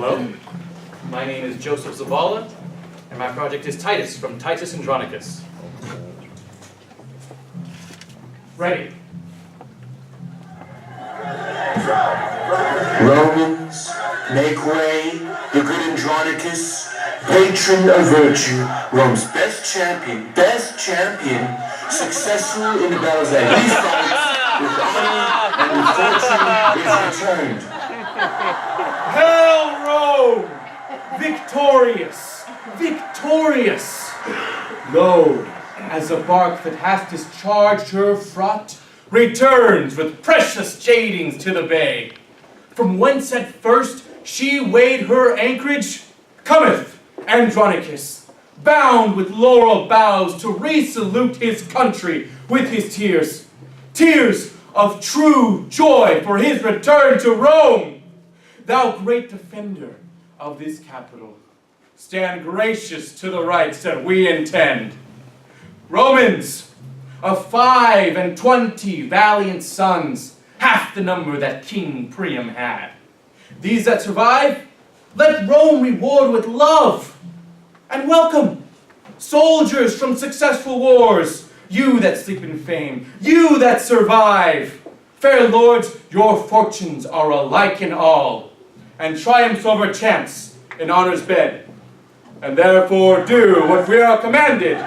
Hello, my name is Joseph Zavala, and my project is Titus from Titus Andronicus. Ready. Romans, make way, the good Andronicus, patron of virtue, Rome's best champion, successful in the battles that he fights, with honor and with fortune is returned. Hail Rome! Victorious! Victorious! Lo, as a bark that hath discharged her fraught, returns with precious jadings to the bay. From whence at first she weighed her anchorage, cometh Andronicus, bound with laurel boughs to resalute his country with his tears. Tears of true joy for his return to Rome. Thou great defender of this capital, stand gracious to the rights that we intend. Romans, of 25 valiant sons, half the number that King Priam had. These that survive, let Rome reward with love and welcome. Soldiers from successful wars, you that sleep in fame, you that survive. Fair lords, your fortunes are alike in all, and triumphs over chance in honor's bed. And therefore do what we are commanded.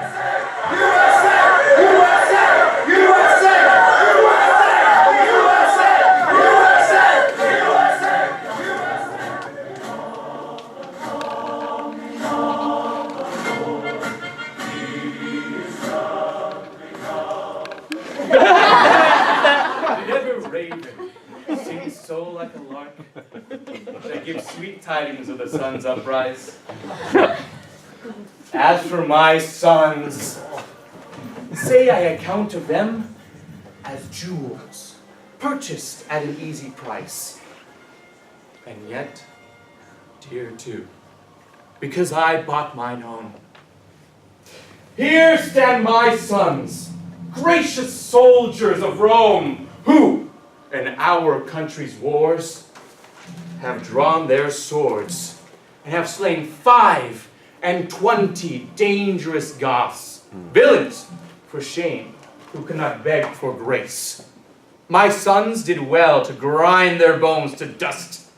So like a lark, that gives sweet tidings of the sun's uprise. As for my sons, say I account of them as jewels, purchased at an easy price, and yet dear too, because I bought mine own. Here stand my sons, gracious soldiers of Rome, who, in our country's wars, have drawn their swords and have slain 25 dangerous Goths, villains for shame, who could not beg for grace. My sons did well to grind their bones to dust.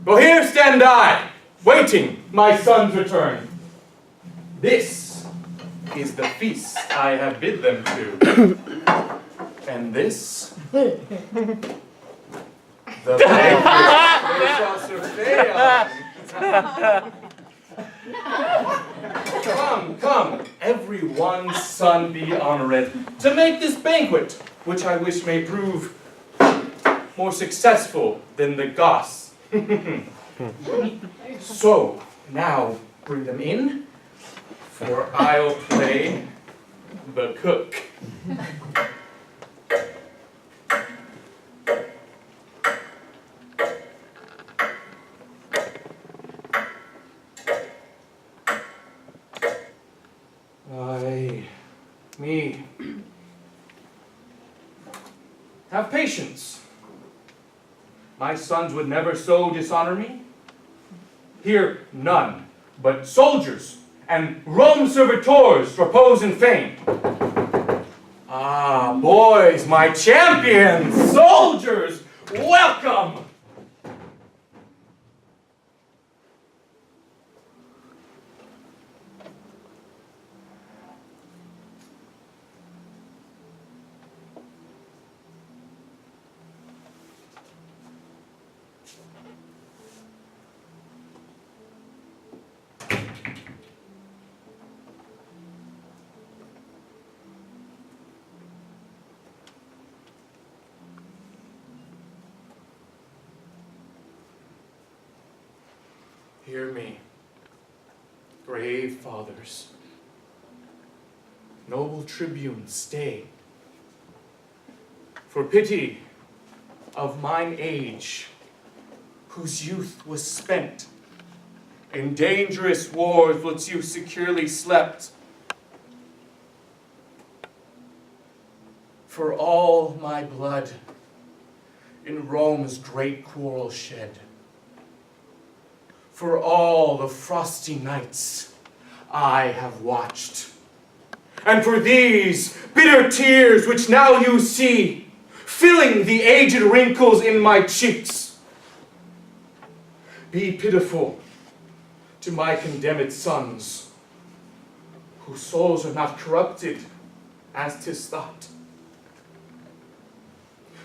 Well, here stand I, waiting my son's return. This is the feast I have bid them to. And this, the banquet they shall survey on. Come, every one's son be honored, to make this banquet, which I wish may prove more successful than the Goths. So, now bring them in, for I'll play the cook. Me. Have patience. My sons would never so dishonor me. Here none but soldiers and Rome servitors repose in fame. Ah, boys, my champions, soldiers, welcome! Hear me, brave fathers, noble tribunes, stay. For pity of mine age, whose youth was spent in dangerous wars whilst you securely slept. For all my blood in Rome's great quarrel shed, For all the frosty nights I have watched, and for these bitter tears which now you see, filling the aged wrinkles in my cheeks. Be pitiful to my condemned sons, whose souls are not corrupted as 'tis thought.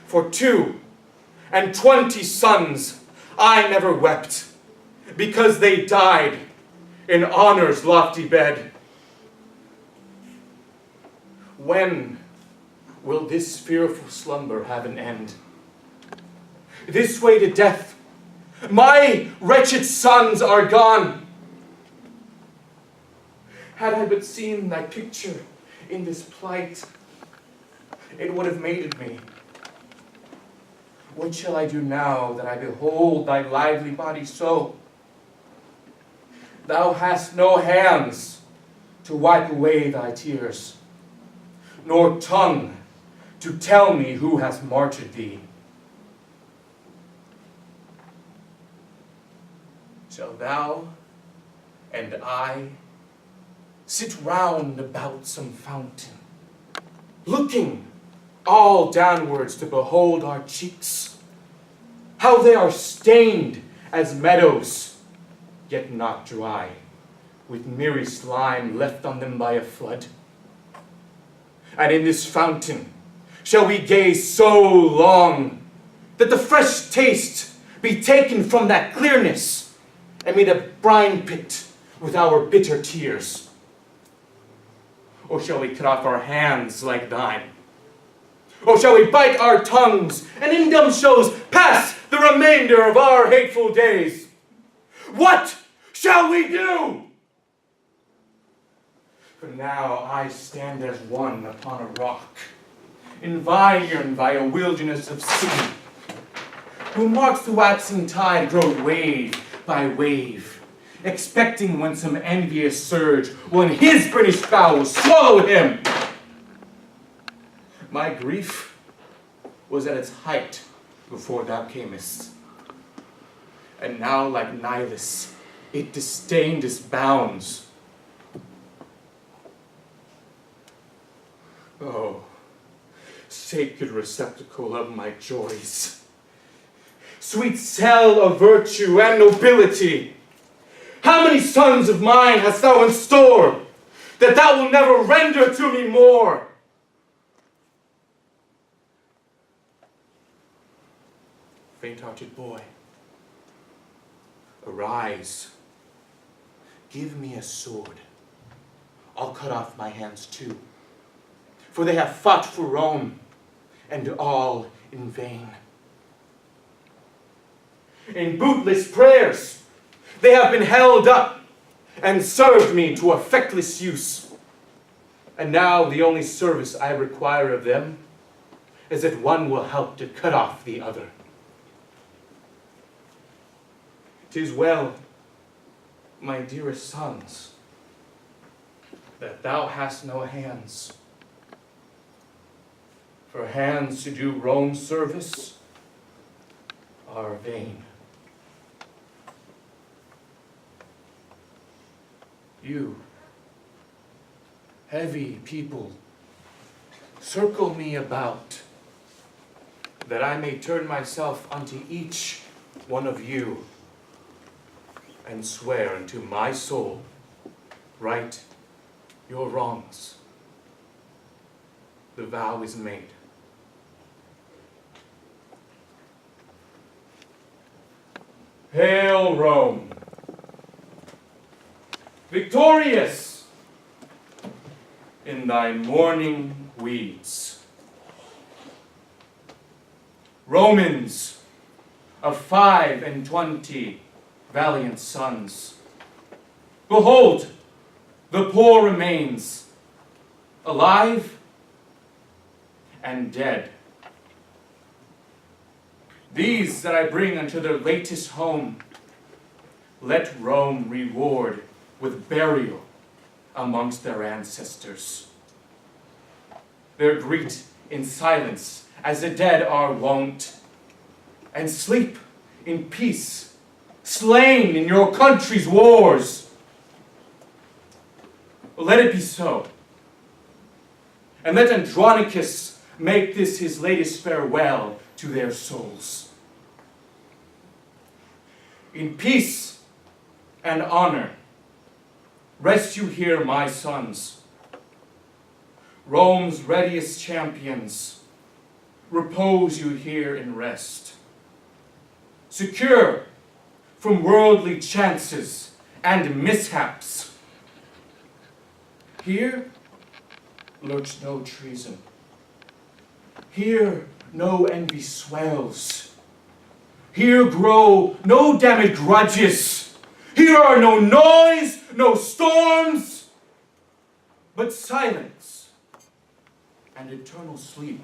For 22 sons I never wept, because they died in honor's lofty bed. When will this fearful slumber have an end? This way to death, my wretched sons are gone. Had I but seen thy picture in this plight, it would have mated me. What shall I do now that I behold thy lively body so? Thou hast no hands to wipe away thy tears, nor tongue to tell me who has martyred thee. Shall thou and I sit round about some fountain, looking all downwards to behold our cheeks, how they are stained as meadows, yet not dry, with miry slime left on them by a flood? And in this fountain shall we gaze so long that the fresh taste be taken from that clearness, and made a brine pit with our bitter tears? Or shall we cut off our hands like thine? Or shall we bite our tongues and in dumb shows pass the remainder of our hateful days? What shall we do? For now I stand as one upon a rock, environed by a wilderness of sea, who marks the waxing tide grow wave by wave, expecting when some envious surge will in his British bowels swallow him. My grief was at its height before thou camest, and now like Nilus it disdained its bounds. Oh, sacred receptacle of my joys, sweet cell of virtue and nobility, how many sons of mine hast thou in store, that thou wilt never render to me more? Faint-hearted boy, arise, give me a sword. I'll cut off my hands too, for they have fought for Rome, and all in vain. In bootless prayers they have been held up, and served me to effectless use. And now the only service I require of them is that one will help to cut off the other. 'Tis well, my dearest sons, that thou hast no hands. For hands to do Rome's service are vain. You, heavy people, circle me about, that I may turn myself unto each one of you, and swear unto my soul, right your wrongs. The vow is made. Hail Rome, victorious in thy mourning weeds. Romans of 25 valiant sons, behold, the poor remains, alive and dead. These that I bring unto their latest home, let Rome reward with burial amongst their ancestors. Their greet in silence as the dead are wont, and sleep in peace slain in your country's wars. Let it be so. And let Andronicus make this his latest farewell to their souls. In peace and honor, rest you here, my sons. Rome's readiest champions, repose you here in rest. Secure from worldly chances and mishaps. Here lurks no treason. Here no envy swells. Here grow no damned grudges. Here are no noise, no storms, but silence and eternal sleep.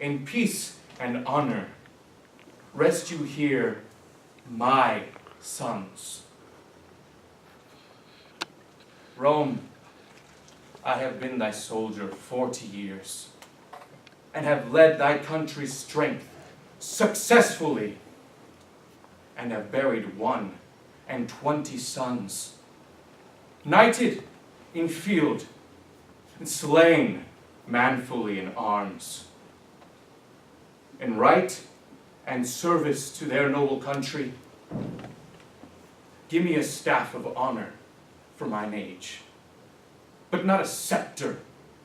In peace and honor, rest you here, my sons. Rome, I have been thy soldier 40 years, and have led thy country's strength successfully, and have buried 21 sons, knighted in field, and slain manfully in arms. In right and service to their noble country, give me a staff of honor for mine age, but not a scepter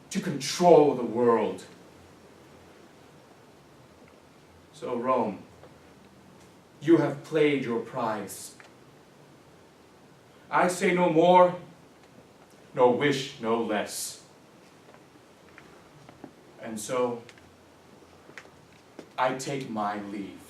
to control the world. So Rome, you have played your prize. I say no more, nor wish no less. And so I take my leave.